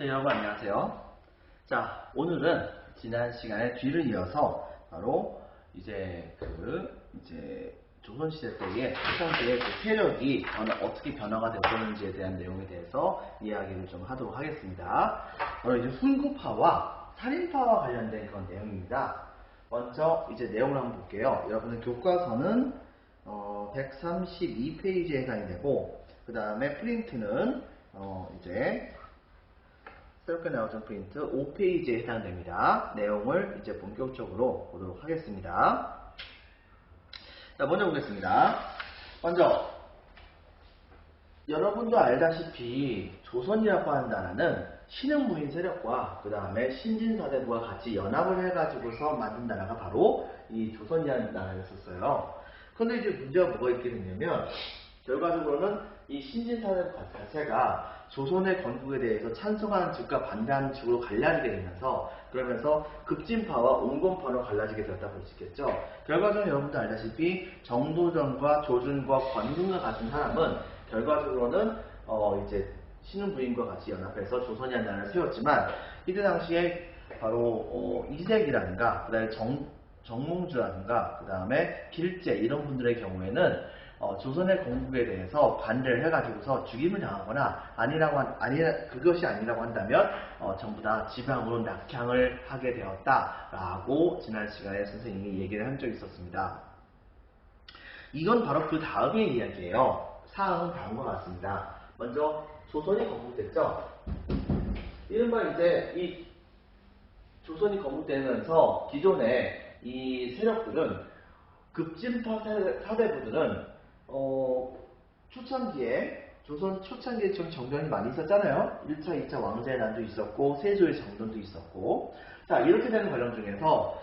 자, 여러분 안녕하세요. 자, 오늘은 지난 시간에 뒤를 이어서 바로 이제 조선시대 때의 초창기의 세력이 어떻게 변화가 되었는지에 대한 내용에 대해서 이야기를 좀 하도록 하겠습니다. 바로 이제 훈구파와 살인파와 관련된 그런 내용입니다. 먼저 이제 내용을 한번 볼게요. 여러분의 교과서는 132페이지에 해당이 되고, 그 다음에 프린트는 이제 새롭게 나오던 프린트 5페이지에 해당됩니다. 내용을 이제 본격적으로 보도록 하겠습니다. 자, 먼저 보겠습니다. 먼저 여러분도 알다시피 조선이라고 하는 나라는 신흥무인 세력과 그 다음에 신진사대부가 같이 연합을 해가지고서 만든 나라가 바로 이 조선이라는 나라였었어요. 그런데 이제 문제가 뭐가 있게 됐냐면, 결과적으로는 이 신진사대부 자체가 조선의 건국에 대해서 찬성하는 측과 반대하는 측으로 갈라지게 되면서, 그러면서 급진파와 온건파로 갈라지게 되었다 볼 수 있겠죠. 결과적으로 여러분도 알다시피 정도전과 조준과 권근과 같은 사람은 결과적으로는 이제 신흥부인과 같이 연합해서 조선이라는 나라를 세웠지만, 이때 당시에 바로 이색이라든가 그 다음에 정몽주라든가 그 다음에 길재 이런 분들의 경우에는 조선의 건국에 대해서 반대를 해가지고서 죽임을 당하거나 그것이 아니라고 한다면 전부 다 지방으로 낙향을 하게 되었다라고 지난 시간에 선생님이 얘기를 한 적이 있었습니다. 이건 바로 그 다음의 이야기예요. 사항은 다음과 같습니다. 먼저 조선이 건국됐죠. 이른바 이제 이 조선이 건국되면서 기존의 이 세력들은 급진파 사대부들은 조선 초창기에 좀 정전이 많이 있었잖아요. 1차, 2차 왕제의 난도 있었고 세조의 정전도 있었고, 자, 이렇게 되는 과정 중에서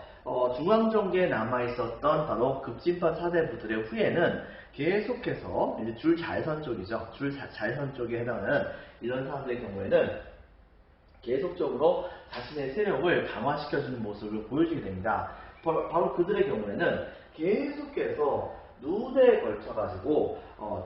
중앙정계에 남아있었던 바로 급진파 사대부들의 후예는 계속해서 이제 줄잘선 쪽이죠. 줄잘선 쪽에 해당하는 이런 사람들의 경우에는 계속적으로 자신의 세력을 강화시켜주는 모습을 보여주게 됩니다. 바로 그들의 경우에는 계속해서 누대에 걸쳐가지고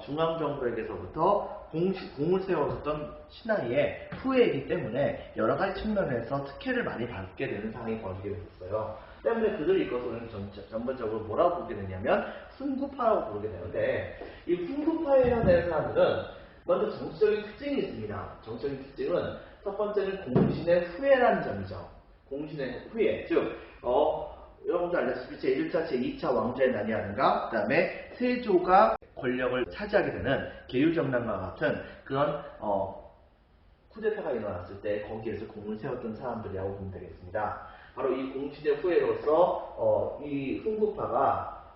중앙정부에게서부터 공을 세워줬던 신하의 후예이기 때문에 여러가지 측면에서 특혜를 많이 받게 되는 상황이 벌어지게 됐어요. 때문에 그들이 이것을 전반적으로 뭐라고 부르게 되냐면 훈구파라고 부르게 되는데, 이 훈구파에 해당되는 사람들은 먼저 정치적인 특징이 있습니다. 정치적인 특징은 첫 번째는 공신의 후예라는 점이죠. 공신의 후예, 즉 여러분도 알다시피 제1차, 제2차 왕조의 난이라든가 그 다음에 세조가 권력을 차지하게 되는 계유정난과 같은 그런 쿠데타가 일어났을 때 거기에서 공을 세웠던 사람들이라고 보면 되겠습니다. 바로 이 공신의 후예로서 이 훈구파가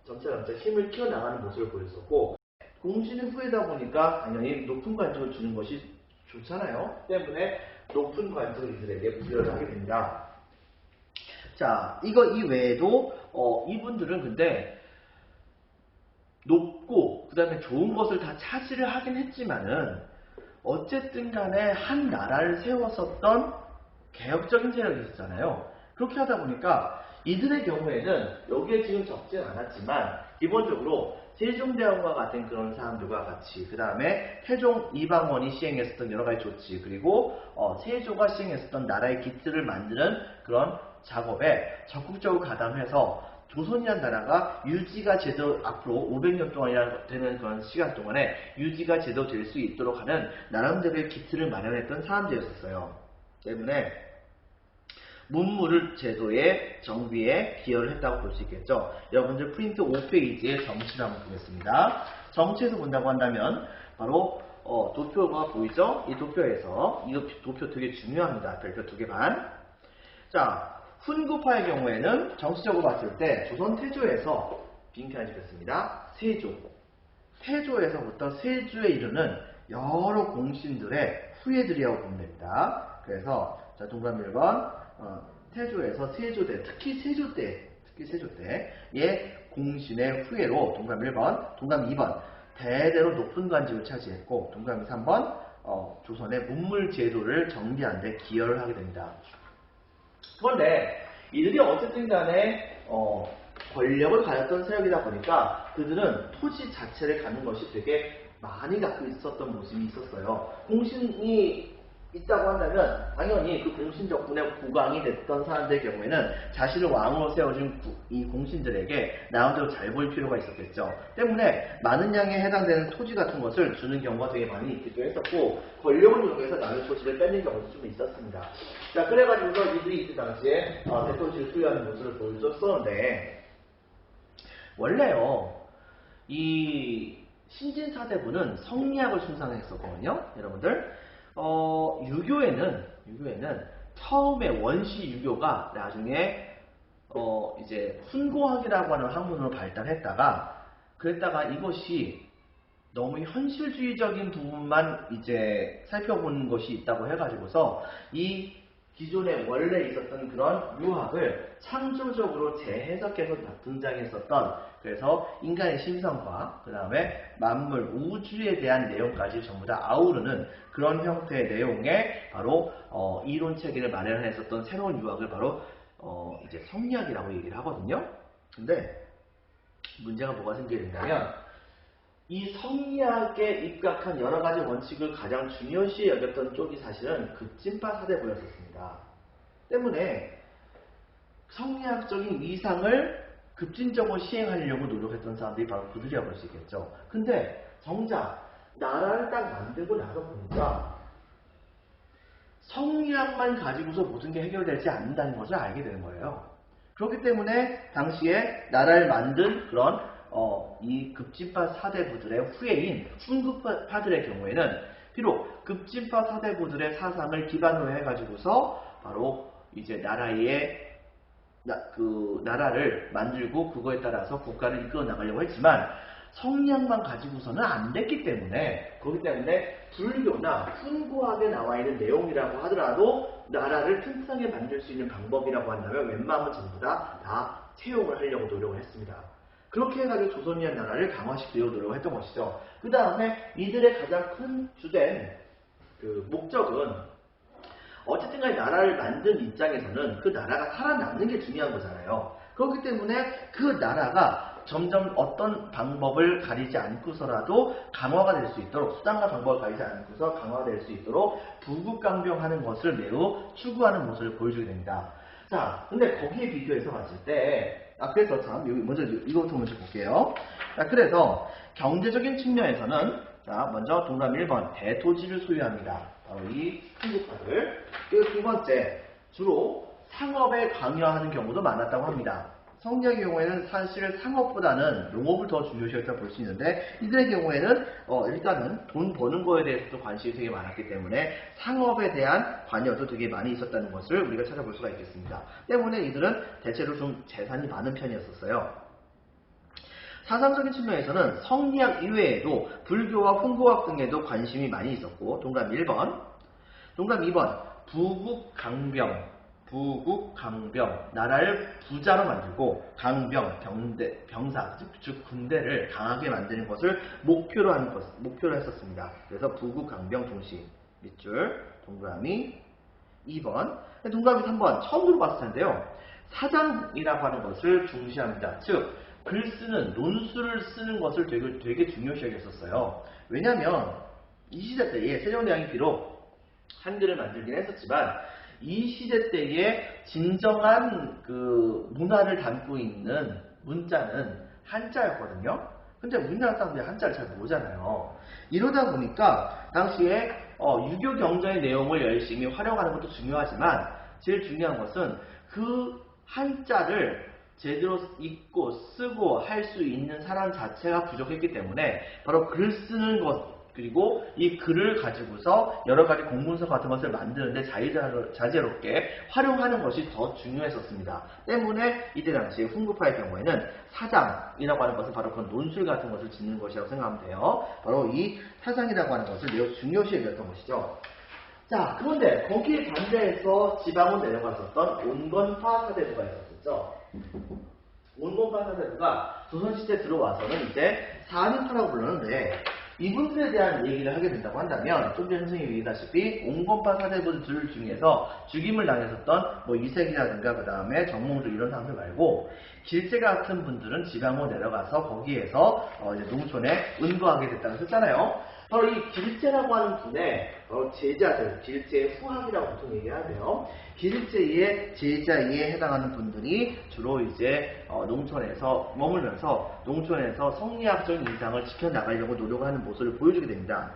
점차 힘을 키워나가는 모습을 보였었고, 공신의 후예다 보니까 당연히 높은 관직을 주는 것이 좋잖아요. 때문에 높은 관직을 이들에게 부여를 하게 됩니다. 자, 이 외에도 이분들은 근데 높고 그 다음에 좋은 것을 다 차지를 하긴 했지만은 어쨌든 간에 한 나라를 세웠었던 개혁적인 세력이 있었잖아요. 그렇게 하다 보니까 이들의 경우에는 여기에 지금 적지는 않았지만 기본적으로 세종대왕과 같은 그런 사람들과 같이, 그 다음에 태종 이방원이 시행했었던 여러가지 조치, 그리고 세조가 시행했었던 나라의 기틀을 만드는 그런 작업에 적극적으로 가담해서 조선이라는 나라가 유지가 제대로 앞으로 500년 동안이나 되는 그런 시간 동안에 유지가 제대로 될 수 있도록 하는 나름대로의 기틀을 마련했던 사람들이었어요. 때문에 문무를 제도의 정비에 기여를 했다고 볼 수 있겠죠. 여러분들 프린트 5페이지의 정치를 한번 보겠습니다. 정치에서 본다고 한다면 바로 도표가 보이죠? 이 도표에서, 이 도표 되게 중요합니다. 별표 2개 반. 자, 훈구파의 경우에는 정치적으로 봤을 때 조선 태조에서 빈칸을 찍겠습니다. 태조에서부터 세조에 이르는 여러 공신들의 후예들이라고 보면 됩니다. 그래서 자, 동그라미 1번 태조에서 세조때, 특히 세조 때의 공신의 후예로 동그라미 1번, 동그라미 2번 대대로 높은 관직을 차지했고, 동그라미 3번 조선의 문물 제도를 정비하는 데 기여를 하게 됩니다. 그런데 이들이 어쨌든 간에 권력을 가졌던 세력이다 보니까 그들은 토지 자체를 갖는 것이 되게 많이 갖고 있었던 모습이 있었어요. 공신이 있다고 한다면 당연히 그 공신 덕분에 국왕이 됐던 사람들의 경우에는 자신을 왕으로 세워준 이 공신들에게 나름대로 잘 보일 필요가 있었겠죠. 때문에 많은 양에 해당되는 토지 같은 것을 주는 경우가 되게 많이 있기도 했었고 권력을 이용해서 남의 토지를 뺏는 경우도 좀 있었습니다. 자, 그래가지고서 이들이 이때 당시에 대토지를 소유하는 모습을 보여줬었는데 원래요 이 신진사대부는 성리학을 숭상했었거든요. 여러분들 유교에는 처음에 원시 유교가 나중에 이제 훈고학이라고 하는 학문으로 발달했다가 그랬다가 이것이 너무 현실주의적인 부분만 이제 살펴보는 것이 있다고 해가지고서 이 기존에 원래 있었던 그런 유학을 창조적으로 재해석해서 등장했었던 그래서 인간의 심성과 그 다음에 만물, 우주에 대한 내용까지 전부 다 아우르는 그런 형태의 내용의 바로 이론 체계를 마련했었던 새로운 유학을 바로 이제 성리학이라고 얘기를 하거든요. 근데 문제가 뭐가 생기게 된다면 이 성리학에 입각한 여러 가지 원칙을 가장 중요시 여겼던 쪽이 사실은 급진파 사대부였었습니다. 때문에 성리학적인 위상을 급진적으로 시행하려고 노력했던 사람들이 바로 그들이라고 할 수 있겠죠. 근데 정작 나라를 딱 만들고 나서 보니까 성리학만 가지고서 모든 게 해결되지 않는다는 것을 알게 되는 거예요. 그렇기 때문에 당시에 나라를 만든 그런 이 급진파 사대부들의 후예인 훈구파들의 경우에는 비록 급진파 사대부들의 사상을 기반으로 해가지고서 바로 이제 나라를 만들고 그거에 따라서 국가를 이끌어 나가려고 했지만 성리학만 가지고서는 안 됐기 때문에 그렇기 때문에 불교나 훈구학에 나와 있는 내용이라고 하더라도 나라를 튼튼하게 만들 수 있는 방법이라고 한다면 웬만하면 전부 다 채용을 하려고 노력을 했습니다. 그렇게 해가지고 조선이라는 나라를 강화시키려고 노력을 했던 것이죠. 그 다음에 이들의 가장 큰 주된 그 목적은 어쨌든 간에 나라를 만든 입장에서는 그 나라가 살아남는 게 중요한 거잖아요. 그렇기 때문에 그 나라가 점점 어떤 방법을 가리지 않고서라도 강화가 될 수 있도록 수단과 방법을 가리지 않고서 강화가 될 수 있도록 부국강병하는 것을 매우 추구하는 모습을 보여주게 됩니다. 자, 근데 거기에 비교해서 봤을 때 그래서 참 먼저 이것부터 먼저 볼게요. 자, 그래서 경제적인 측면에서는 자, 먼저 동그라미 1번 대토지를 소유합니다. 바로 이 훈구파들. 그리고 두 번째 주로 상업에 강요하는 경우도 많았다고 합니다. 성리학의 경우에는 사실 상업보다는 농업을 더 중요시했다고 볼 수 있는데 이들의 경우에는 일단은 돈 버는 거에 대해서도 관심이 되게 많았기 때문에 상업에 대한 관여도 되게 많이 있었다는 것을 우리가 찾아볼 수가 있겠습니다. 때문에 이들은 대체로 좀 재산이 많은 편이었었어요. 사상적인 측면에서는 성리학 이외에도 불교와 훈구학 등에도 관심이 많이 있었고 동그라미 1번, 동그라미 2번 부국강병, 나라를 부자로 만들고 강병, 병사, 즉 군대를 강하게 만드는 것을 목표로 했었습니다. 그래서 부국강병 동시 밑줄 동그라미 2번, 동그라미 3번 처음 들어봤을 텐데요. 사장이라고 하는 것을 중시합니다. 즉 글 쓰는, 논술을 쓰는 것을 되게 중요시 여겼었어요. 왜냐하면 이 시대 때에 세종대왕이 비록 한글을 만들긴 했었지만 이 시대 때에 진정한 그 문화를 담고 있는 문자는 한자였거든요. 근데 우리나라 사람들이 한자를 잘 모르잖아요. 이러다 보니까 당시에 유교 경전의 내용을 열심히 활용하는 것도 중요하지만 제일 중요한 것은 그 한자를 제대로 읽고 쓰고 할 수 있는 사람 자체가 부족했기 때문에 바로 글 쓰는 것 그리고 이 글을 가지고서 여러 가지 공문서 같은 것을 만드는데 자제롭게 활용하는 것이 더 중요했었습니다. 때문에 이때 당시에 훈구파의 경우에는 사장이라고 하는 것은 바로 그런 논술 같은 것을 짓는 것이라고 생각하면 돼요. 바로 이 사장이라고 하는 것을 매우 중요시 여겼던 것이죠. 자, 그런데 거기에 반대해서 지방으로 내려갔었던 온건파 사대부가 있었죠. 온건파 사대부가 조선시대에 들어와서는 이제 사민파라고 불렀는데 이분들에 대한 얘기를 하게 된다고 한다면 좀 전에 선생님이 얘기했다시피 온건파 사대부들 중에서 죽임을 당했었던 뭐 이색이라든가 그 다음에 정몽주 이런 사람들 말고 길재 같은 분들은 지방으로 내려가서 거기에서 이제 농촌에 은거하게 됐다고 했잖아요. 바로 이 길제라고 하는 분의 바로 제자들, 길제의 후학이라고 보통 얘기하는데요. 길제의 제자에 해당하는 분들이 주로 이제 농촌에서 머물면서 농촌에서 성리학적인 이상을 지켜나가려고 노력하는 모습을 보여주게 됩니다.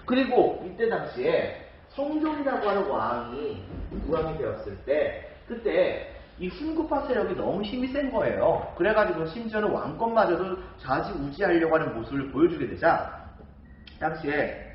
그리고 이때 당시에 성종이라고 하는 국왕이 되었을 때 그때 이 훈구파 세력이 너무 힘이 센 거예요. 그래가지고 심지어는 왕권마저도 좌지우지하려고 하는 모습을 보여주게 되자 당시에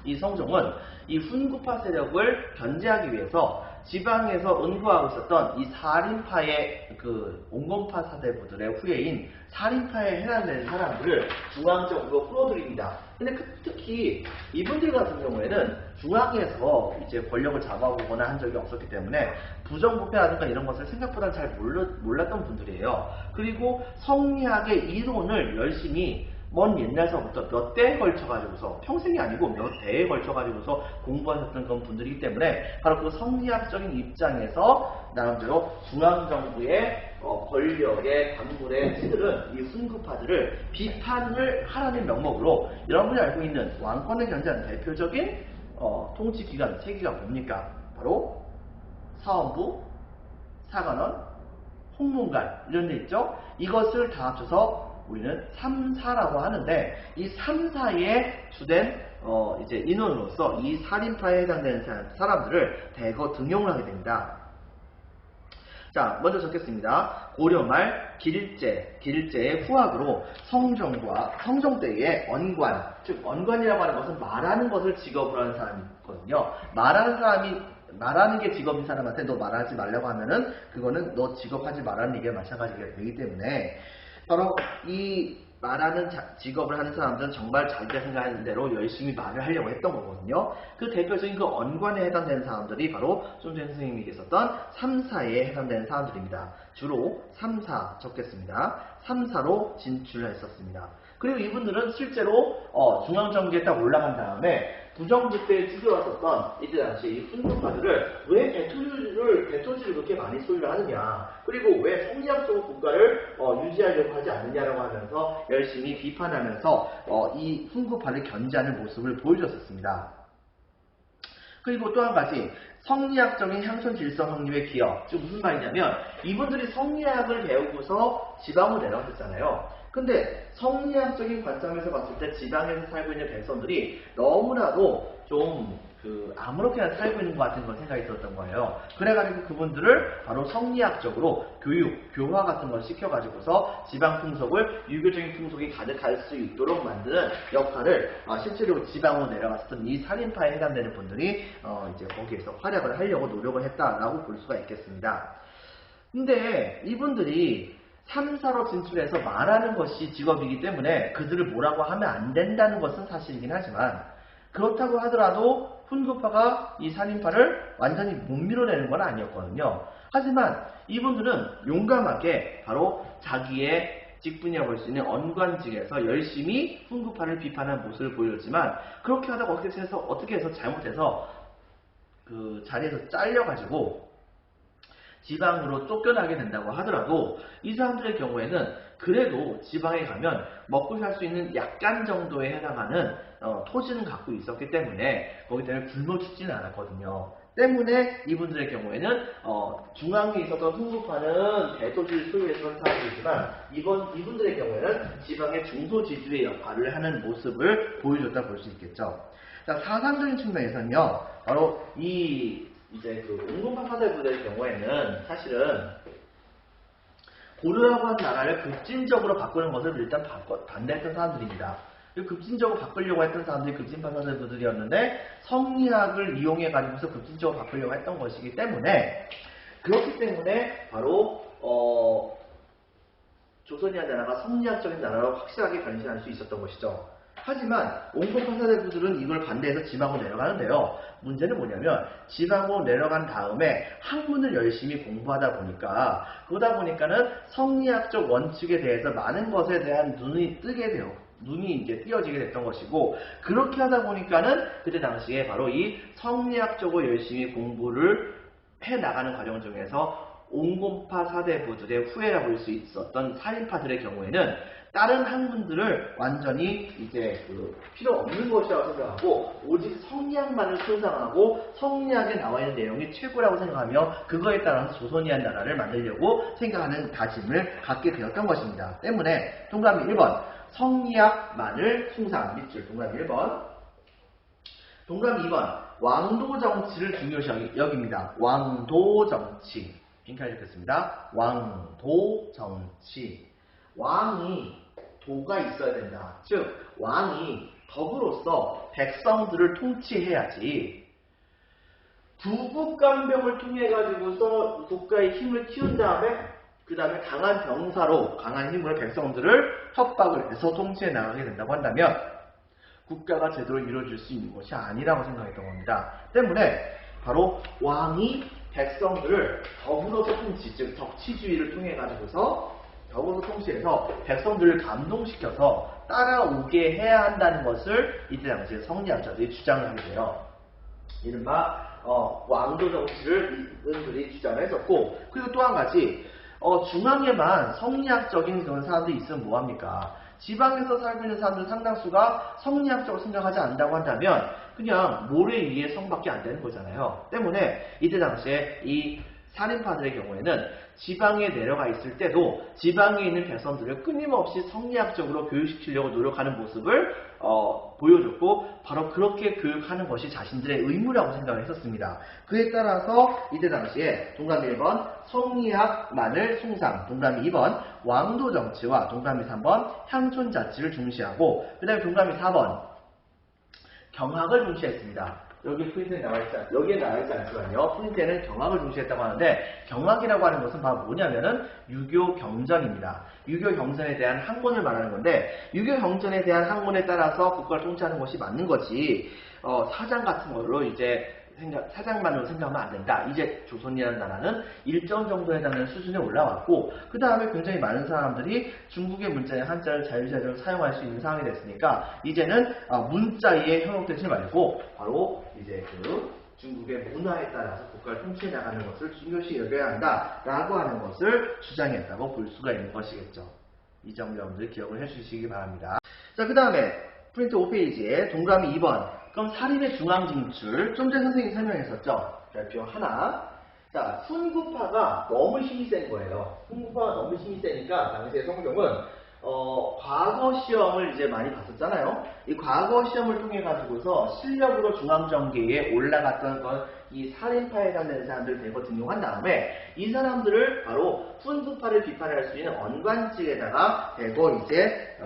이 성종은 이 훈구파 세력을 견제하기 위해서 지방에서 은구하고 있었던 이 살인파의 그 온건파 사대부들의 후예인 살인파에 해당되는 사람들을 중앙적으로 끌어들입니다. 근데 특히 이분들 같은 경우에는 중앙에서 이제 권력을 잡아보거나 한 적이 없었기 때문에 부정부패라든가 이런 것을 생각보다 잘 몰랐던 분들이에요. 그리고 성리학의 이론을 열심히 먼 옛날서부터 몇 대에 걸쳐가지고서 평생이 아니고 몇 대에 걸쳐가지고서 공부하셨던 그런 분들이기 때문에 바로 그 성리학적인 입장에서 나름대로 중앙정부의 권력의 관물의 치들은 이 훈구파들을 비판을 하라는 명목으로 여러분이 알고 있는 왕권을 견제하는 대표적인 통치기관 세 개가 뭡니까? 바로 사헌부, 사관원, 홍문관 이런 데 있죠. 이것을 다 합쳐서 우리는 3사라고 하는데 이 3사의 주된 이제 인원으로서 이 살인파에 해당되는 사람들을 대거 등용을 하게 됩니다. 자, 먼저 적겠습니다. 고려말 길제의 후학으로 성종 때의 언관, 즉 언관이라고 하는 것은 말하는 것을 직업으로 하는 사람이거든요. 말하는 게 직업인 사람한테 너 말하지 말라고 하면은 그거는 너 직업하지 말라는 얘기가 마찬가지가 되기 때문에 바로 이 말하는 직업을 하는 사람들은 정말 자기가 생각하는 대로 열심히 말을 하려고 했던 거거든요. 그 대표적인 그 언관에 해당되는 사람들이 바로 좀 전에 선생님이 계셨던 3사에 해당되는 사람들입니다. 주로 3사 적겠습니다. 3사로 진출했었습니다. 그리고 이분들은 실제로 중앙정부에 딱 올라간 다음에 부정부 때 찌들어왔었던 이때 당시 이 훈구파들을 왜 대토지를 그렇게 많이 소유를 하느냐, 그리고 왜 성리학적 국가를 유지하려고 하지 않느냐라고 하면서 열심히 비판하면서 이 훈구파를 견제하는 모습을 보여줬었습니다. 그리고 또 한 가지 성리학적인 향촌 질서 확립의 기여. 즉 무슨 말이냐면 이분들이 성리학을 배우고서 지방으로 내려왔었잖아요. 근데 성리학적인 관점에서 봤을 때 지방에서 살고 있는 백성들이 너무나도 좀 아무렇게나 살고 있는 것 같은 그런 생각이 들었던 거예요. 그래가지고 그분들을 바로 성리학적으로 교화 같은 걸 시켜가지고서 지방 풍속을 유교적인 풍속이 가득할 수 있도록 만드는 역할을 실제로 지방으로 내려갔었던 이 살인파에 해당되는 분들이 이제 거기에서 활약을 하려고 노력을 했다라고 볼 수가 있겠습니다. 근데 이분들이 3사로 진출해서 말하는 것이 직업이기 때문에 그들을 뭐라고 하면 안 된다는 것은 사실이긴 하지만 그렇다고 하더라도 훈구파가 이 살인파를 완전히 못 밀어내는 건 아니었거든요. 하지만 이분들은 용감하게 바로 자기의 직분이라고 볼 수 있는 언관직에서 열심히 훈구파를 비판하는 모습을 보여줬지만 그렇게 하다가 어떻게 해서 잘못해서 그 자리에서 잘려가지고 지방으로 쫓겨나게 된다고 하더라도 이 사람들의 경우에는 그래도 지방에 가면 먹고 살 수 있는 약간 정도에 해당하는 토지는 갖고 있었기 때문에 거기 때문에 굶어 죽지는 않았거든요. 때문에 이분들의 경우에는 중앙에 있었던 훈구파는 대토지를 소유했던 사람들이지만 이분들의 경우에는 지방의 중소지주의 역할을 하는 모습을 보여줬다 볼 수 있겠죠. 자, 사상적인 측면에서는요, 바로 이제 그 온건파 사대부들의 경우에는 사실은 고려라고 하는 나라를 급진적으로 바꾸는 것을 일단 반대했던 사람들입니다. 급진적으로 바꾸려고 했던 사람들이 급진파 사대부들이었는데 성리학을 이용해가지고서 급진적으로 바꾸려고 했던 것이기 때문에 그렇기 때문에 바로 조선이라는 나라가 성리학적인 나라로 확실하게 변신할 수 있었던 것이죠. 하지만 온건파 사대부들은 이걸 반대해서 지방으로 내려가는데요. 문제는 뭐냐면 지방으로 내려간 다음에 학문을 열심히 공부하다 보니까 그러다 보니까는 성리학적 원칙에 대해서 많은 것에 대한 눈이 이제 띄어지게 됐던 것이고 그렇게 하다 보니까는 그때 당시에 바로 이 성리학적으로 열심히 공부를 해 나가는 과정 중에서 온건파 사대부들의 후예라고 볼 수 있었던 살인파들의 경우에는 다른 학문들을 완전히 이제 필요 없는 것이라고 생각하고 오직 성리학만을 숭상하고 성리학에 나와 있는 내용이 최고라고 생각하며 그거에 따라서 조선이란 나라를 만들려고 생각하는 다짐을 갖게 되었던 것입니다. 때문에 동그라미 1번 성리학만을 숭상 밑줄 동그라미 1번 동그라미 2번 왕도 정치를 중요시 여깁니다. 왕도 정치 빈칸을 적겠습니다. 왕도 정치 왕이 도가 있어야 된다. 즉 왕이 덕으로서 백성들을 통치해야지 구국간병을 통해 가지고서 국가의 힘을 키운 다음에 그 다음에 강한 병사로 강한 힘으로 백성들을 협박을 해서 통치해 나가게 된다고 한다면 국가가 제대로 이루어질 수 있는 것이 아니라고 생각했던 겁니다. 때문에 바로 왕이 백성들을 덕으로서 통치, 즉 덕치주의를 통해 가지고서 덕으로서 통치해서 백성들을 감동시켜서 따라오게 해야 한다는 것을 이때 당시에 성리학자들이 주장을 하게 돼요. 이른바 왕도 정치를 이분들이 주장을 했었고 그리고 또 한 가지 중앙에만 성리학적인 그런 사람들이 있으면 뭐합니까? 지방에서 살고 있는 사람들 상당수가 성리학적으로 생각하지 않는다고 한다면 그냥 모래 위에 성밖에 안 되는 거잖아요. 때문에 이때 당시에 이 살인파들의 경우에는 지방에 내려가 있을 때도 지방에 있는 백성들을 끊임없이 성리학적으로 교육시키려고 노력하는 모습을 보여줬고 바로 그렇게 교육하는 것이 자신들의 의무라고 생각을 했었습니다. 그에 따라서 이때 당시에 동그라미 1번 성리학만을 숭상, 동그라미 2번 왕도 정치와 동그라미 3번 향촌 자치를 중시하고 그 다음에 동그라미 4번 경학을 중시했습니다. 여기에 나와있지 않지만요. 프린트에는 경학을 중시했다고 하는데 경학이라고 하는 것은 바로 뭐냐면은 유교 경전입니다. 유교 경전에 대한 학문을 말하는 건데 유교 경전에 대한 학문에 따라서 국가를 통치하는 것이 맞는 거지 사장 같은 걸로 이제 사장만으로 생각하면 안 된다. 이제 조선이라는 나라는 일정 정도에 해당하는 수준에 올라왔고 그 다음에 굉장히 많은 사람들이 중국의 문자인 한자를 자유자재로 사용할 수 있는 상황이 됐으니까 이제는 문자에 현혹되지 말고 바로 이제 중국의 문화에 따라서 국가를 통치해 나가는 것을 중요시 여겨야 한다라고 하는 것을 주장했다고 볼 수가 있는 것이겠죠. 이 점 여러분들 기억을 해주시기 바랍니다. 자, 그 다음에 프린트 5페이지에 동그라미 2번 그럼 살인의 중앙 진출 좀 전에 선생님이 설명했었죠. 별표 하나. 자, 훈구파가 너무 힘이 센 거예요. 훈구파가 너무 힘이 세니까 당시의 성종은 과거 시험을 이제 많이 봤었잖아요. 이 과거 시험을 통해 가지고서 실력으로 중앙정계에 올라갔던 건 이 살인파에 해당되는 사람들을 대거 등용한 다음에 이 사람들을 바로 훈구파를 비판할 수 있는 언관직에다가 대거 이제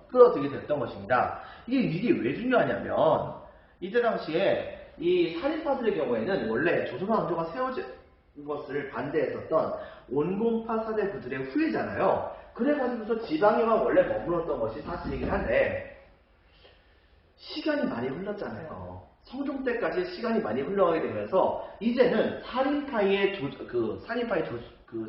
끌어들게 됐던 것입니다. 이게 왜 중요하냐면 이때 당시에 이 살인파들의 경우에는 원래 조선왕조가 세워진 것을 반대했었던 온공파 사대부들의 후예잖아요. 그래가지고서 지방에만 원래 머물렀던 것이 사실이긴 한데 시간이 많이 흘렀잖아요. 성종 때까지 시간이 많이 흘러가게 되면서 이제는 살인파의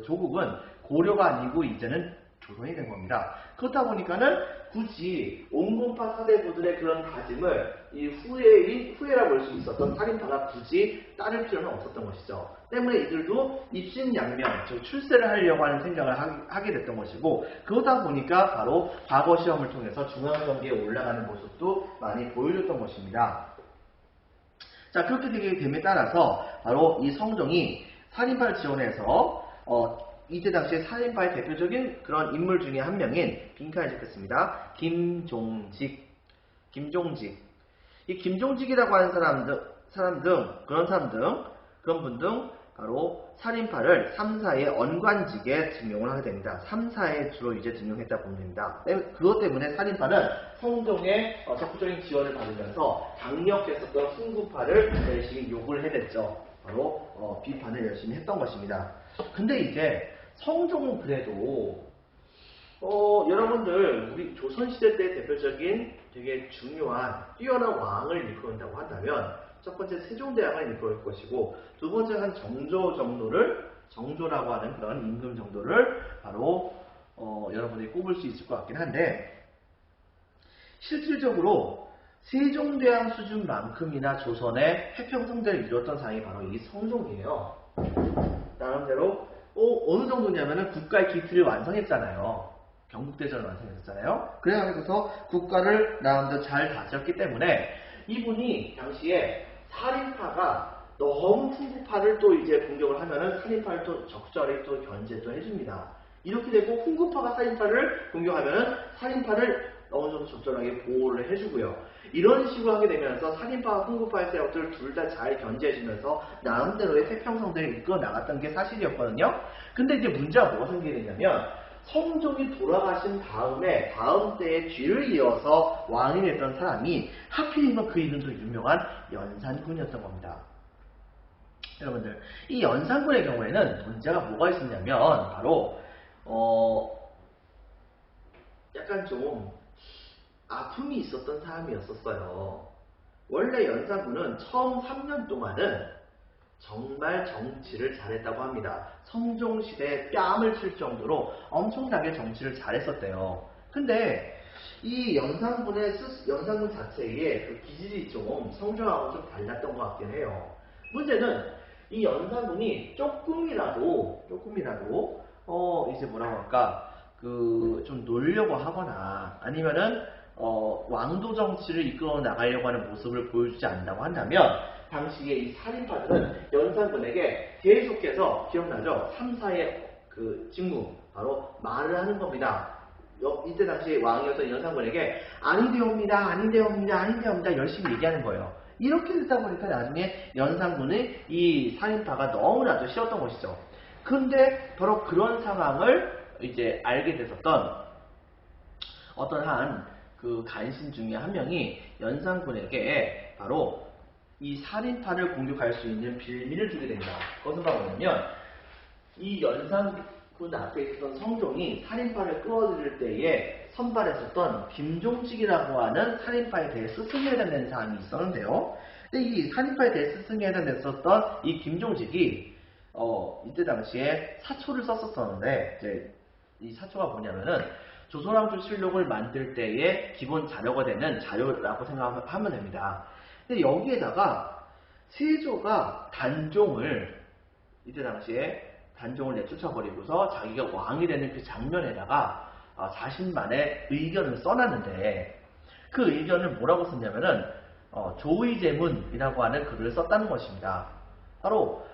조국은 고려가 아니고 이제는 조선이 된 겁니다. 그렇다 보니까는 굳이 온공파 사대부들의 그런 다짐을 이 후예라고 볼 수 있었던 살인파가 굳이 따를 필요는 없었던 것이죠. 때문에 이들도 입신양명, 즉 출세를 하려고 하는 생각을 하게 됐던 것이고 그러다 보니까 바로 과거 시험을 통해서 중앙정계에 올라가는 모습도 많이 보여줬던 것입니다. 자, 그렇게 되게 됨에 따라서 바로 이 성종이 살인파를 지원해서 이때 당시에 살인파의 대표적인 그런 인물 중에 한 명인 빈칸을 적겠습니다. 김종직. 이 김종직이라고 하는 그런 분 등 바로 살인파를 3사의 언관직에 등용을 하게 됩니다. 3사에 주로 이제 등용했다 보면 됩니다. 그것 때문에 살인파는 성종의 적극적인 지원을 받으면서 강력했었던 훈구파를 열심히 욕을 해댔죠. 바로 비판을 열심히 했던 것입니다. 근데 이제 성종은 그래도 여러분들 우리 조선시대 때 대표적인 되게 중요한 뛰어난 왕을 일컬는다고 한다면 첫 번째 세종대왕을 일컬을 것이고 두 번째 한 정조라고 하는 그런 임금 정도를 바로 여러분들이 꼽을 수 있을 것 같긴 한데 실질적으로 세종대왕 수준만큼이나 조선의 태평성대를 이뤘던 사람이 바로 이 성종이에요. 나름대로 어느 정도냐면은 국가의 기틀을 완성했잖아요. 경국대전을 완성했었잖아요. 그래가지고서 국가를 나름대로 잘 다스렸기 때문에 이분이 당시에 살인파가 너무 훈구파를 또 이제 공격을 하면은 살인파를 또 적절히 또 견제도 해줍니다. 이렇게 되고 훈구파가 살인파를 공격하면은 살인파를 어느 정도 적절하게 보호를 해주고요. 이런 식으로 하게 되면서 살인파와 훈구파의 세력들을 둘 다 잘 견제해주면서 나름대로의 태평성대를 이끌어 나갔던 게 사실이었거든요. 근데 이제 문제가 뭐가 생기게 되냐면 성종이 돌아가신 다음에 다음 때의 뒤를 이어서 왕이 됐던 사람이 하필이면 그 이름도 유명한 연산군이었던 겁니다. 여러분들 이 연산군의 경우에는 문제가 뭐가 있었냐면 바로 약간 좀 아픔이 있었던 사람이었었어요. 원래 연산군은 처음 3년 동안은 정말 정치를 잘했다고 합니다. 성종시대에 뺨을 칠 정도로 엄청나게 정치를 잘했었대요. 근데 이 연산군 자체의 그 기질이 좀 성종하고 좀 달랐던 것 같긴 해요. 문제는 이 연산군이 조금이라도 이제 뭐라고 할까 좀 놀려고 하거나 아니면은 왕도 정치를 이끌어 나가려고 하는 모습을 보여주지 않는다고 한다면 당시에 이 살인파들은 연산군에게 계속해서 기억나죠? 3사의 그 직무 바로 말을 하는 겁니다. 이때 당시 왕이었던 연산군에게 아닌데옵니다 열심히 얘기하는 거예요. 이렇게 듣다 보니까 나중에 연산군의 이 살인파가 너무나도 싫었던 것이죠. 근데 바로 그런 상황을 이제 알게 됐었던 어떤 그 간신 중에 한 명이 연산군에게 바로 이 살인파를 공격할 수 있는 빌미를 주게 됩니다. 그것은 바로 뭐냐면 이 연산군 앞에 있었던 성종이 살인파를 끌어들일 때에 선발했었던 김종직이라고 하는 살인파에 대해 스승에 해당되는 사람이 있었는데요. 근데 이 살인파에 대해 스승에 해당됐었던 이 김종직이 이때 당시에 사초를 썼었었는데 이제 이 사초가 뭐냐면은 조선왕조실록을 만들 때의 기본 자료가 되는 자료라고 생각하면 됩니다. 근데 여기에다가 세조가 이때 당시에 단종을 내쫓아버리고서 자기가 왕이 되는 그 장면에다가 자신만의 의견을 써놨는데 그 의견을 뭐라고 썼냐면은 조의제문이라고 하는 글을 썼다는 것입니다. 바로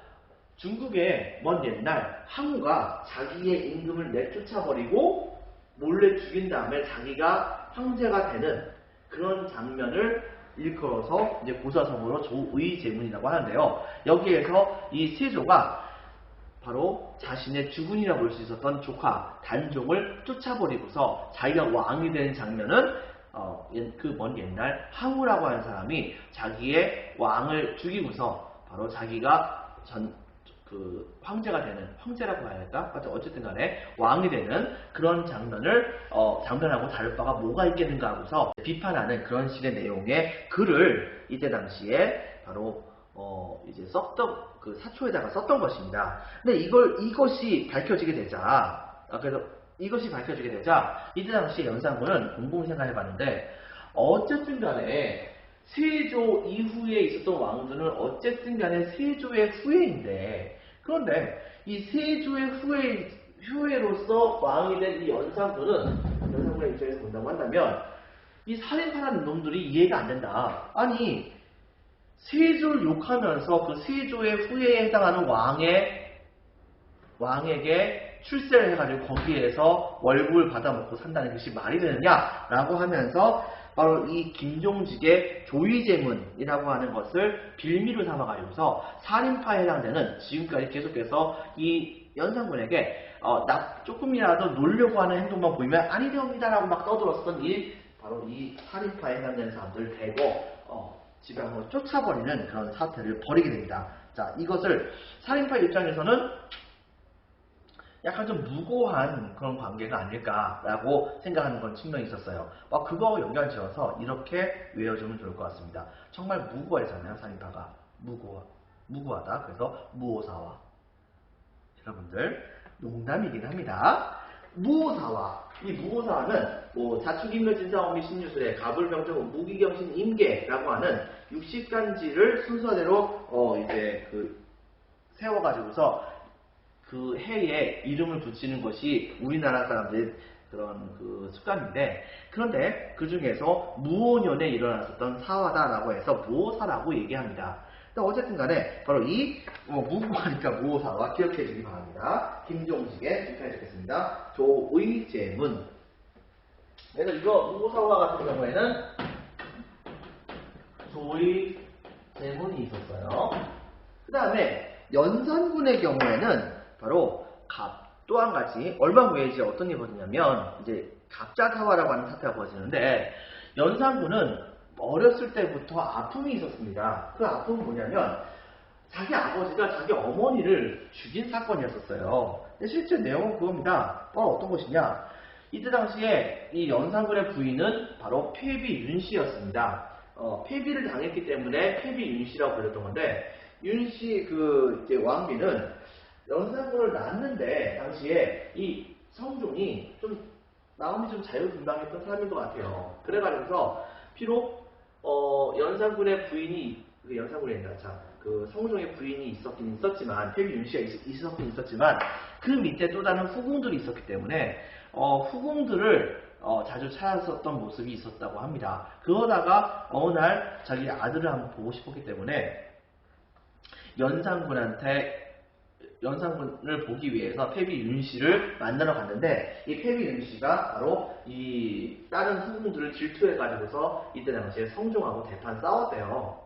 중국의 먼 옛날 항우가 자기의 임금을 내쫓아버리고 몰래 죽인 다음에 자기가 황제가 되는 그런 장면을 일컬어서 이제 고사성어로 조의제문이라고 하는데요. 여기에서 이 세조가 바로 자신의 주군이라고 볼 수 있었던 조카 단종을 쫓아버리고서 자기가 왕이 되는 장면은 그 먼 옛날 항우라고 하는 사람이 자기의 왕을 죽이고서 바로 자기가 황제가 되는, 황제라고 해야 할까? 어쨌든 간에 왕이 되는 그런 장면하고 다를 바가 뭐가 있겠는가 하고서 비판하는 그런 식의 내용의 글을 이때 당시에 바로 이제 그 사초에다가 썼던 것입니다. 근데 이것이 밝혀지게 되자, 이때 당시에 연산군은 곰곰이 생각해 봤는데, 어쨌든 간에 세조 이후에 있었던 왕들은 어쨌든 간에 세조의 후예인데, 그런데 이 세조의 후예로서 왕이 된 이 연산군의 입장에서 본다고 한다면 이 살인파라는 놈들이 이해가 안 된다. 아니 세조를 욕하면서 그 세조의 후예에 해당하는 왕에게 출세를 해가지고 거기에서 월급을 받아먹고 산다는 것이 말이 되느냐라고 하면서 바로 이 김종직의 조의제문이라고 하는 것을 빌미로 삼아가지고서 살인파에 해당되는 지금까지 계속해서 이 연산군에게 조금이라도 놀려고 하는 행동만 보이면 아니되옵니다라고 막 떠들었던 바로 이 살인파에 해당되는 사람들을 대고 지방으로 쫓아버리는 그런 사태를 벌이게 됩니다. 자, 이것을 살인파 입장에서는 약간 좀 무고한 그런 관계가 아닐까라고 생각하는 건 측면이 있었어요. 그거하고 연관지어서 이렇게 외워주면 좋을 것 같습니다. 정말 무고하잖아요, 살인파가. 무고하다. 그래서 무오사와. 여러분들, 농담이긴 합니다. 무오사와. 이 무오사와는 자축인묘진사오미 신유술의 가불병정 무기경신 임계라고 하는 60간지를 순서대로 이제 세워가지고서 그 해에 이름을 붙이는 것이 우리나라 사람들의 그런 그 습관인데, 그런데 그 중에서 무오년에 일어났었던 사화다라고 해서 무오사라고 얘기합니다. 어쨌든 간에 바로 이 무구하니까 무오사와 기억해 주기 바랍니다. 김종직의 기억해 주겠습니다. 조의제문. 그래서 이거 무오사화 같은 경우에는 조의제문이 있었어요. 그 다음에 연산군의 경우에는 바로 또 한 가지 얼마 후에 이제 어떤 일이 벌어지냐면 이제 갑자사화라고 하는 사태가 벌어지는데, 연산군은 어렸을 때부터 아픔이 있었습니다. 그 아픔은 뭐냐면 자기 아버지가 자기 어머니를 죽인 사건이었었어요. 근데 실제 내용은 그겁니다. 바로 어떤 것이냐? 이때 당시에 이 연산군의 부인은 바로 폐비 윤씨였습니다. 폐비를 당했기 때문에 폐비 윤씨라고 불렸던 건데, 윤씨 그 이제 왕비는 연산군을 낳았는데 당시에 이 성종이 좀 마음이 좀 자유분방했던 사람인 것 같아요. 그래가지고서 비록 연산군의 부인이 연산군이 아니라 그 성종의 부인이 있었긴 있었지만, 폐비 윤씨가 있었긴 있었지만 그 밑에 또 다른 후궁들이 있었기 때문에 후궁들을 자주 찾았었던 모습이 있었다고 합니다. 그러다가 어느 날 자기 아들을 한번 보고 싶었기 때문에 연산군을 보기 위해서 폐비 윤씨를 만나러 갔는데, 이 폐비 윤씨가 바로 이 다른 후궁들을 질투해가지고서 이때 당시에 성종하고 대판 싸웠대요.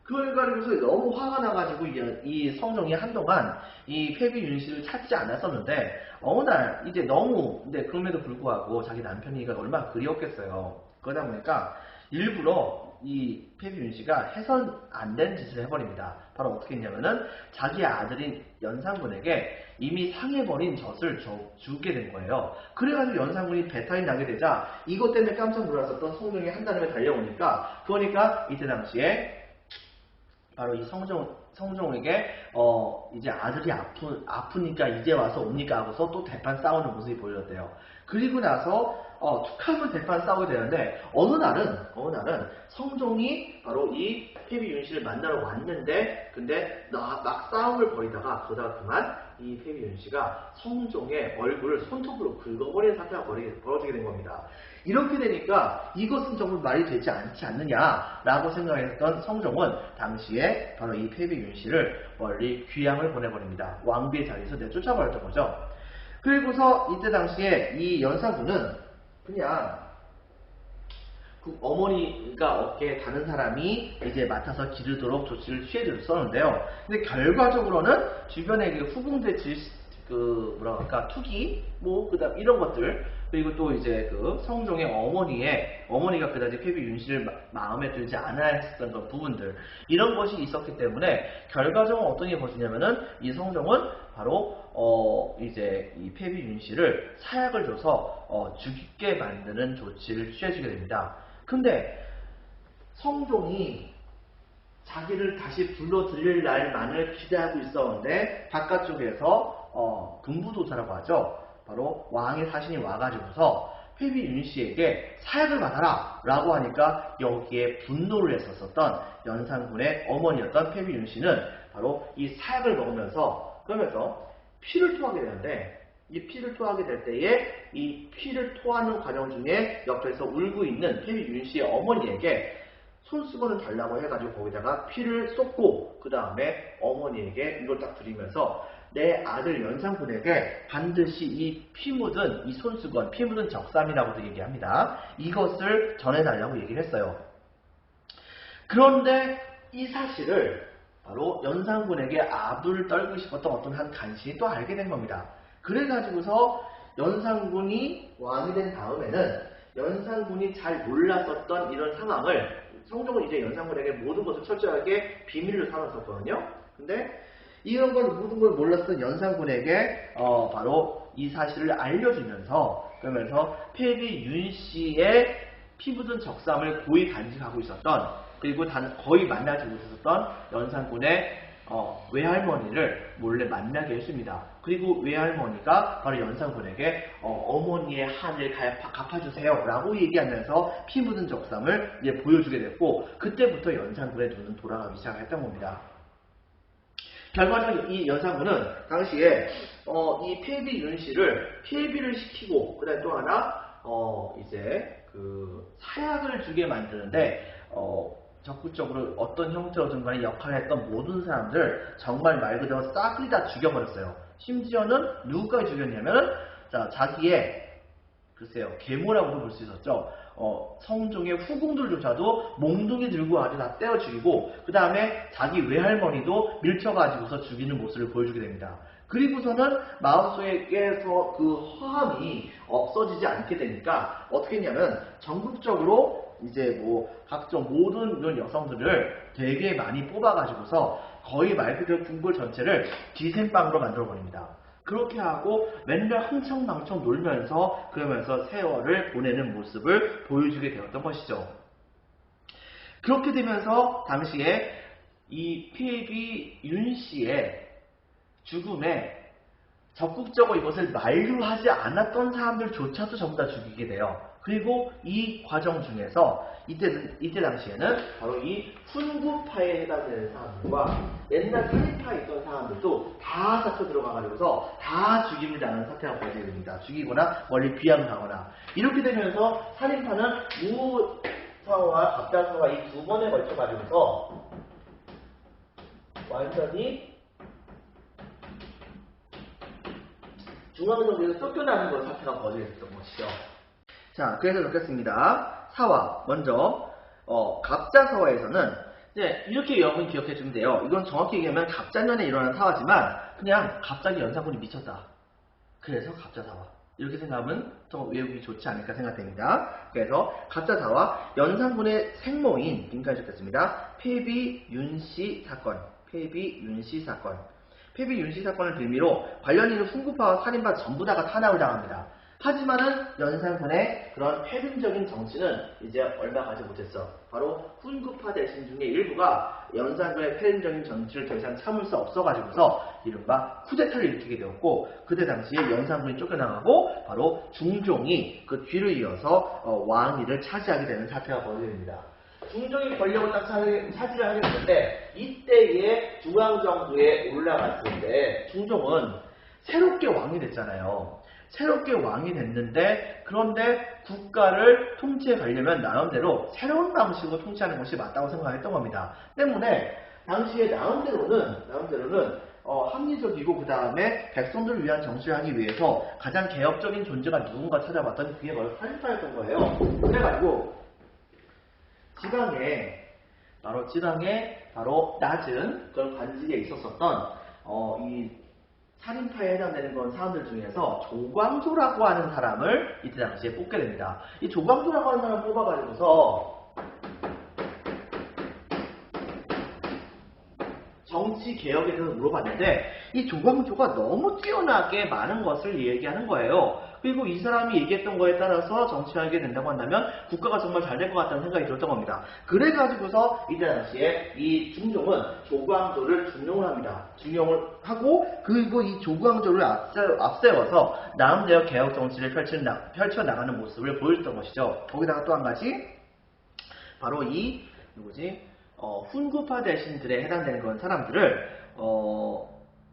그걸 가지고서 너무 화가 나가지고 이 성종이 한동안 이 폐비 윤씨를 찾지 않았었는데, 어느 날 이제 근데 그럼에도 불구하고 자기 남편이가 얼마나 그리웠겠어요. 그러다 보니까 일부러 이 폐비 윤씨가 해선 안 된 짓을 해버립니다. 바로 어떻게 했냐면은 자기 아들인 연산군에게 이미 상해버린 젖을 주게 된 거예요. 그래가지고 연산군이 배탈이 나게 되자 이것 때문에 깜짝 놀랐었던 성종이 한달음에 달려오니까, 그러니까 이때 당시에 바로 이 성종에게 이제 아들이 아프니까 이제 와서 옵니까 하고서 또 대판 싸우는 모습이 보였대요. 그리고 나서 툭 하면 대판 싸우게 되는데, 어느 날은 성종이 바로 이 폐비 윤씨를 만나러 왔는데, 근데 막 싸움을 벌이다가 그러다가 그만 이 폐비 윤씨가 성종의 얼굴을 손톱으로 긁어버리는 사태가 벌어지게 된 겁니다. 이렇게 되니까 이것은 정말 말이 되지 않지 않느냐라고 생각했던 성종은 당시에 바로 이 폐비 윤씨를 멀리 귀양을 보내버립니다. 왕비의 자리에서 내쫓아버렸던 거죠. 그리고서 이때 당시에 이 연산군은 그냥 그 어머니가 없게 다른 사람이 이제 맡아서 기르도록 조치를 취해줬었는데요. 근데 결과적으로는 주변에 그 후궁들 투기, 그다음 이런 것들, 그리고 또 이제 그 성종의 어머니가 그다지 폐비 윤씨를 마음에 들지 않아 했었던 그런 부분들, 이런 것이 있었기 때문에 결과적으로 어떤 일이 벌어지냐면은 이 성종은 바로 이제 이 폐비 윤씨를 사약을 줘서 죽게 만드는 조치를 취해주게 됩니다. 근데 성종이 자기를 다시 불러들일 날만을 기대하고 있었는데, 바깥쪽에서 금부도사라고 하죠. 바로 왕의 사신이 와가지고서 폐비 윤씨에게 사약을 받아라 라고 하니까 여기에 분노를 했었던 연산군의 어머니였던 폐비 윤씨는 바로 이 사약을 먹으면서 피를 토하게 되는데, 이 피를 토하게 될 때에 이 피를 토하는 과정 중에 옆에서 울고 있는 폐비 윤씨의 어머니에게 손수건을 달라고 해가지고 거기다가 피를 쏟고, 그 다음에 어머니에게 이걸 딱 드리면서 내 아들 연산군에게 반드시 이 피 묻은 이 손수건, 피 묻은 적삼이라고도 얘기합니다. 이것을 전해달라고 얘기를 했어요. 그런데 이 사실을 바로 연산군에게 압을 떨고 싶었던 어떤 한 간신이 또 알게 된 겁니다. 그래가지고서 연산군이 왕이 된 다음에는 연산군이 잘 몰랐었던 이런 상황을 성종은 이제 연산군에게 모든 것을 철저하게 비밀로 삼았었거든요. 근데 이런 걸 모든 걸 몰랐던 연산군에게 바로 이 사실을 알려주면서, 그러면서 폐비 윤씨의 피 묻은 적삼을 고이 간직하고 있었던, 그리고 거의 만나지 못했었던 연산군의 외할머니를 몰래 만나게 했습니다. 그리고 외할머니가 바로 연산군에게 어머니의 한을 갚아주세요 라고 얘기하면서 피 묻은 적삼을 이제 보여주게 됐고, 그때부터 연산군의 눈은 돌아가기 시작했던 겁니다. 결과적으로 이 연산군은 당시에 이 폐비 윤 씨를 폐비를 시키고 그다음에 또 하나 이제 그 사약을 주게 만드는데 적극적으로 어떤 형태로든 간에 역할을 했던 모든 사람들 정말 말 그대로 싹을 다 죽여버렸어요. 심지어는 누구까지 죽였냐면 자기의 글쎄요 계모라고도 볼 수 있었죠. 성종의 후궁들조차도 몽둥이 들고 아주 다 때려 죽이고 그 다음에 자기 외할머니도 밀쳐가지고서 죽이는 모습을 보여주게 됩니다. 그리고서는 마오쩌에게서 그 허함이 없어지지 않게 되니까 어떻게 했냐면 전국적으로 이제 뭐 각종 모든 이런 여성들을 되게 많이 뽑아가지고서 거의 말 그대로 궁궐 전체를 기생빵으로 만들어버립니다. 그렇게 하고 맨날 흥청망청 놀면서 그러면서 세월을 보내는 모습을 보여주게 되었던 것이죠. 그렇게 되면서 당시에 이 폐비 윤 씨의 죽음에 적극적으로 이것을 만류하지 않았던 사람들조차도 전부 다 죽이게 돼요. 그리고 이 과정 중에서 이때 당시에는 바로 이 훈구파에 해당되는 사람들과 옛날 살인파에 있던 사람들도 다 사쳐 들어가가지고서 다 죽임을 당하는 사태가 벌어지게 됩니다. 죽이거나 멀리 귀양당하거나 이렇게 되면서 살인파는 무사와 갑자사와 이 두 번에 걸쳐가지고서 완전히 중앙정부에서 쫓겨나는 것 사태가 벌어지게 됐던 것이죠. 자, 그래서 적겠습니다. 사화. 먼저, 갑자사화에서는, 이제, 이렇게 여러분 기억해 주면 돼요. 이건 정확히 얘기하면 갑자년에 일어난 사화지만, 그냥 갑자기 연산군이 미쳤다. 그래서 갑자사화. 이렇게 생각하면 좀 외우기 좋지 않을까 생각됩니다. 그래서 갑자사화, 연산군의 생모인, 빈칸에 적겠습니다. 폐비 윤씨 사건. 폐비 윤씨 사건. 폐비 윤씨 사건을 빌미로 관련 있는 훈구파와 살인파 전부 다가 탄압을 당합니다. 하지만은 연산군의 그런 패륜적인 정치는 이제 얼마 가지 못했어. 바로 훈구파 대신 중에 일부가 연산군의 패륜적인 정치를 더 이상 참을 수 없어가지고서 이른바 쿠데타를 일으키게 되었고 그때 당시에 연산군이 쫓겨나가고 바로 중종이 그 뒤를 이어서 왕위를 차지하게 되는 사태가 벌어지게 됩니다. 중종이 권력을 딱 차지를 하게 되는데 이때의 중앙정부에 올라갔을 때 중종은 새롭게 왕이 됐잖아요. 새롭게 왕이 됐는데 그런데 국가를 통치해 가려면 나름대로 새로운 방식으로 통치하는 것이 맞다고 생각했던 겁니다. 때문에 당시에 나름대로는 합리적이고 그 다음에 백성들을 위한 정치를 하기 위해서 가장 개혁적인 존재가 누군가 찾아봤더니 그게 바로 살인파였던 거예요. 그래가지고 지방에 바로 낮은 그런 관직에 있었었던 이 살인파에 해당되는 건 사람들 중에서 조광조라고 하는 사람을 이때 당시에 뽑게 됩니다. 이 조광조라고 하는 사람을 뽑아가지고서 정치 개혁에 대해서 물어봤는데 이 조광조가 너무 뛰어나게 많은 것을 얘기하는 거예요. 그리고 이 사람이 얘기했던 거에 따라서 정치하게 된다고 한다면 국가가 정말 잘 될 것 같다는 생각이 들었던 겁니다. 그래가지고서 이때 당시에 이 중종은 조광조를 중용을 합니다. 중용을 하고 그리고 이 조광조를 앞세워서 나름대로 개혁 정치를 펼쳐나가는 모습을 보여줬던 것이죠. 거기다가 또 한 가지 바로 이 훈구파 대신들에 해당되는 그런 사람들을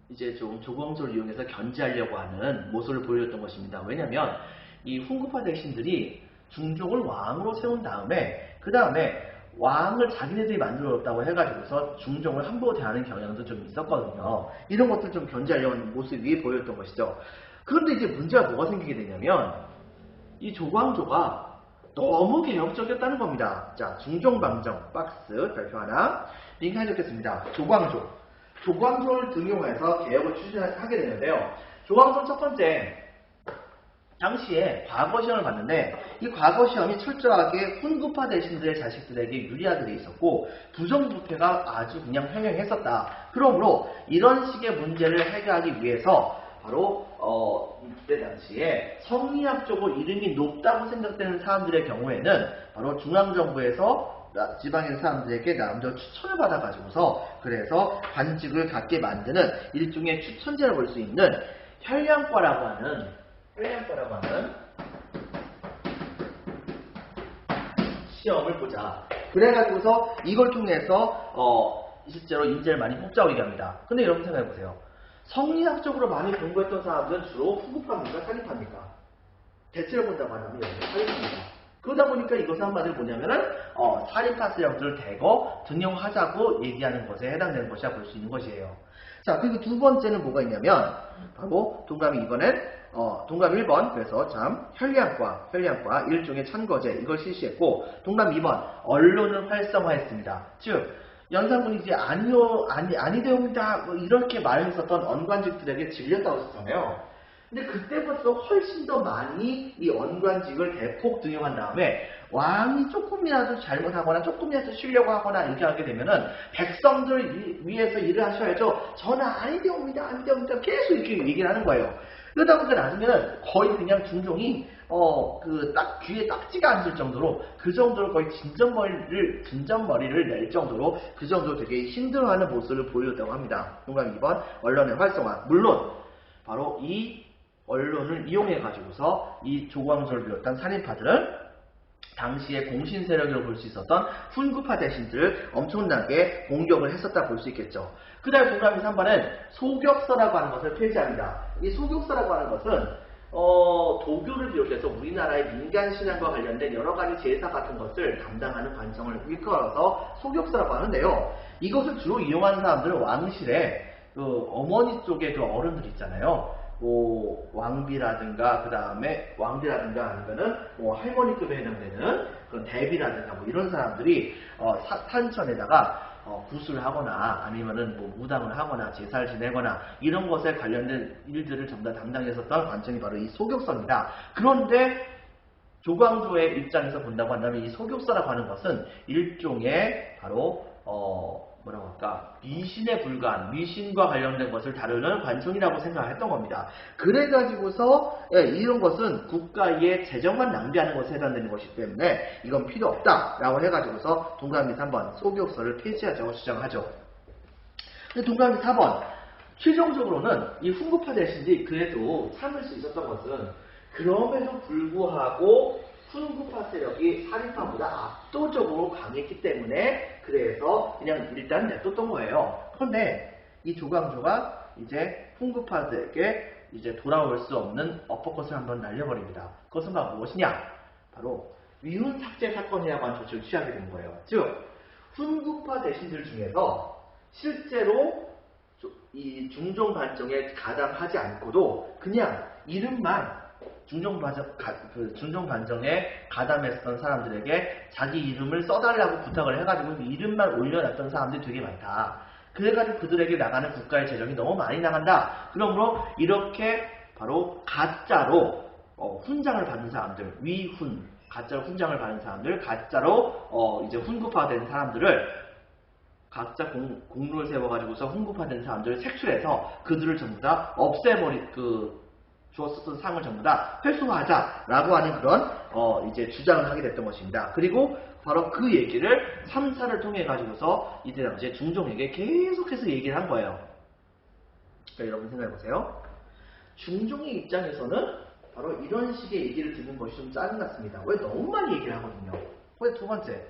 이제 좀 조광조를 이용해서 견제하려고 하는 모습을 보여줬던 것입니다. 왜냐하면 이 훈구파 대신들이 중종을 왕으로 세운 다음에 그 다음에 왕을 자기네들이 만들어줬다고 해가지고서 중종을 함부로 대하는 경향도 좀 있었거든요. 이런 것들 좀 견제하려고 하는 모습이 보였던 것이죠. 그런데 이제 문제가 뭐가 생기게 되냐면 이 조광조가 너무 개혁적이었다는 겁니다. 자, 중종방정 박스 별표 하나 링크해 적겠습니다. 조광조를 등용해서 개혁을 추진하게 되는데요. 조광조는 첫 번째 당시에 과거 시험을 봤는데 이 과거 시험이 철저하게 훈구파 대신들의 자식들에게 유리하게 돼 있었고 부정부패가 아주 그냥 횡행했었다. 그러므로 이런 식의 문제를 해결하기 위해서 바로 이때 당시에 성리학적으로 이름이 높다고 생각되는 사람들의 경우에는 바로 중앙정부에서 지방의 사람들에게 나름대로 추천을 받아가지고서 그래서 관직을 갖게 만드는 일종의 추천제를 볼 수 있는 혈량과라고 하는 시험을 보자. 그래가지고서 이걸 통해서 실제로 인재를 많이 뽑자고 얘기합니다. 근데 여러분 생각해보세요. 성리학적으로 많이 공부했던 사람들은 주로 후급합니까? 사립합니까? 대체로 본다고 하면 사립합니다. 그러다 보니까 이것은 한마디로 뭐냐면은 사립파 세력들을 대거 등용하자고 얘기하는 것에 해당되는 것이라 볼 수 있는 것이에요. 자, 그리고 두 번째는 뭐가 있냐면 바로 동감이 2번엔 동감 1번 그래서 혈리학과 일종의 찬거제 이걸 실시했고, 동감 2번 언론을 활성화했습니다. 즉 연산군이 이제 아니되옵니다 뭐 이렇게 말했었던 언관직들에게 질렸다고 했었잖아요. 근데 그때부터 훨씬 더 많이 이 언관직을 대폭 등용한 다음에 왕이 조금이라도 잘못하거나 조금이라도 쉬려고 하거나 이렇게 하게 되면은 백성들 위해서 일을 하셔야죠. 저는 아니되옵니다 계속 이렇게 얘기를 하는 거예요. 그러다 보니까 나중에는 거의 그냥 중종이 귀에 딱지가 앉을 정도로 그 정도로 거의 진전머리를 낼 정도로 그 정도로 되게 힘들어하는 모습을 보였다고 합니다. 동감 2번 언론의 활성화. 물론 바로 이 언론을 이용해 가지고서 이 조광조를 비롯한 살인파들은 당시의 공신 세력으로 볼 수 있었던 훈구파 대신들을 엄청나게 공격을 했었다 볼 수 있겠죠. 그 다음에 동감 3번은 소격서라고 하는 것을 폐지합니다. 이 소격서라고 하는 것은 도교를 비롯해서 우리나라의 민간신앙과 관련된 여러가지 제사 같은 것을 담당하는 관청을 일컬어서 소격서라고 하는데요. 이것을 주로 이용하는 사람들은 왕실의 어머니 쪽의 그 어른들 있잖아요. 왕비라든가 아니면은 할머니급에 해당되는 그런 대비라든가 이런 사람들이 산천에다가 구슬을 하거나 아니면은 무당을 하거나 제사를 지내거나 이런 것에 관련된 일들을 전부 다 담당했었던 관청이 바로 이 소격서입니다. 그런데 조광조의 입장에서 본다고 한다면 이 소격서라고 하는 것은 일종의 바로 미신에 불과한, 미신과 관련된 것을 다루는 관청이라고 생각했던 겁니다. 그래가지고서 이런 것은 국가의 재정만 낭비하는 것에 해당되는 것이기 때문에 이건 필요 없다라고 해가지고서 동감이 3번 소격서를 폐지하자고 주장하죠. 근데 동감이 4번 최종적으로는 이 훈구파 대신들이 그래도 참을 수 있었던 것은 그럼에도 불구하고 훈구파 세력이 살인파보다 압도적으로 강했기 때문에 그래서 그냥 일단 냅뒀던 거예요. 그런데 이 조광조가 이제 훈구파들에게 이제 돌아올 수 없는 어퍼컷을 한번 날려버립니다. 그것은 바로 무엇이냐? 바로 위훈 삭제 사건이라고 하는 조치를 취하게 된 거예요. 즉 훈구파 대신들 중에서 실제로 이 중종 관청에 가담하지 않고도 그냥 이름만 중종 관청에 가담했던 사람들에게 자기 이름을 써달라고 부탁을 해가지고 이름만 올려놨던 사람들이 되게 많다. 그래가지고 그들에게 나가는 국가의 재정이 너무 많이 나간다. 그러므로 이렇게 바로 가짜로 훈장을 받은 사람들, 가짜로 훈장을 받은 사람들, 가짜로 이제 훈구파가 된 사람들을 각자 공로를 세워가지고서 훈구파 된 사람들을 색출해서 그들을 전부 다 주었었던 상을 전부 다 회수하자라고 하는 그런 이제 주장을 하게 됐던 것입니다. 그리고 바로 그 얘기를 3사를 통해 가지고서 이때 당시에 중종에게 계속해서 얘기를 한 거예요. 그러니까 여러분 생각해 보세요. 중종의 입장에서는 바로 이런 식의 얘기를 듣는 것이 좀 짜증났습니다. 왜 너무 많이 얘기를 하거든요. 왜 두 번째,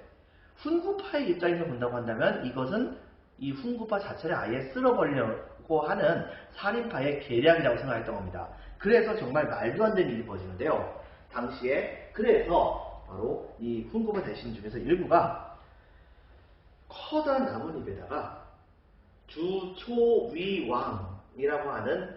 훈구파의 입장에서 본다고 한다면 이것은 이 훈구파 자체를 아예 쓸어버리려고 하는 살인파의 계략이라고 생각했던 겁니다. 그래서 정말 말도 안 되는 일이 벌어지는데요. 당시에 그래서 바로 이 훈구파 대신 중에서 일부가 커다란 나뭇잎에다가 주초위왕이라고 하는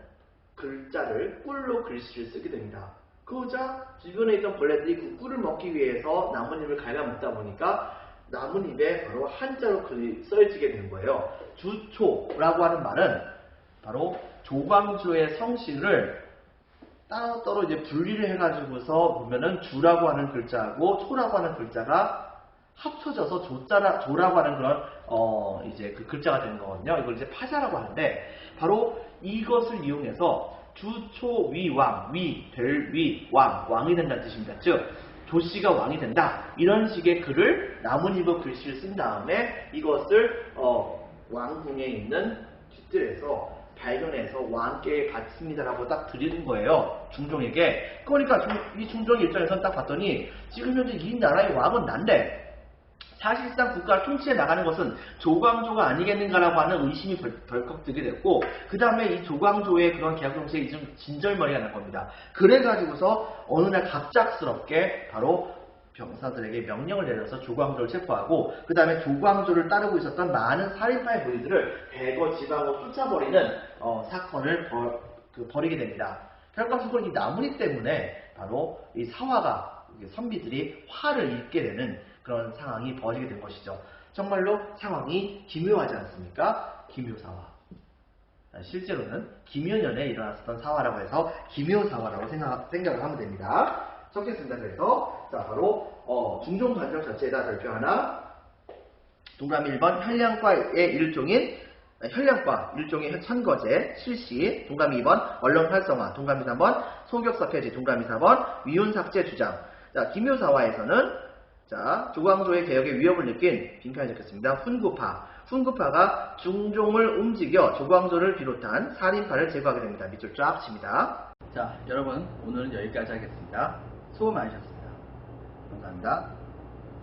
글자를 꿀로 글씨를 쓰게 됩니다. 그러자 주변에 있던 벌레들이 그 꿀을 먹기 위해서 나뭇잎을 갉아먹다 보니까 나뭇잎에 바로 한자로 글이 써지게 되는 거예요. 주초라고 하는 말은 바로 조광조의 성씨를 따로 이제 분리를 해가지고서 보면은 주라고 하는 글자하고 초라고 하는 글자가 합쳐져서 조라고 하는 그런 이제 그 글자가 되는 거거든요. 이걸 이제 파자라고 하는데 바로 이것을 이용해서 주초위왕, 왕이 된다는 뜻입니다. 즉 조씨가 왕이 된다. 이런 식의 글을 나뭇잎의 글씨를 쓴 다음에 이것을 왕궁에 있는 뒷뜰에서 발견해서 왕께 받습니다라고 딱 드리는 거예요. 중종에게. 그러니까 이 중종의 입장에서는 딱 봤더니 지금 현재 이 나라의 왕은 난데 사실상 국가를 통치해 나가는 것은 조광조가 아니겠는가라고 하는 의심이 덜컥 들게 됐고, 그 다음에 이 조광조의 그런 개혁 정책이 좀 진절머리가 난 겁니다. 그래가지고서 어느 날 갑작스럽게 바로 병사들에게 명령을 내려서 조광조를 체포하고, 그 다음에 조광조를 따르고 있었던 많은 살인파의 무리들을 대거 지방으로 쫓아버리는 사건을 벌이게 됩니다. 결과적으로 이 나무리 때문에 바로 이 사화가, 선비들이 화를 입게 되는 그런 상황이 벌어지게 된 것이죠. 정말로 상황이 기묘하지 않습니까? 기묘사화. 실제로는 기묘년에 일어났었던 사화라고 해서 기묘사화라고 생각을 하면 됩니다. 적겠습니다. 그래서 자 바로 중종관청 자체에다 별표 하나, 동그라미 1번 현량과의 일종인 선거제 실시, 동그라미 2번 언론 활성화, 동그라미 3번 소격사 폐지, 동그라미 4번 위훈 삭제 주장. 자, 기묘사화에서는 자 조광조의 개혁에 위협을 느낀 빈칸에 적혔습니다. 훈구파가 중종을 움직여 조광조를 비롯한 살인파를 제거하게 됩니다. 밑줄 쫙 칩니다. 자, 여러분 오늘은 여기까지 하겠습니다. 수고 많으셨습니다. 감사합니다.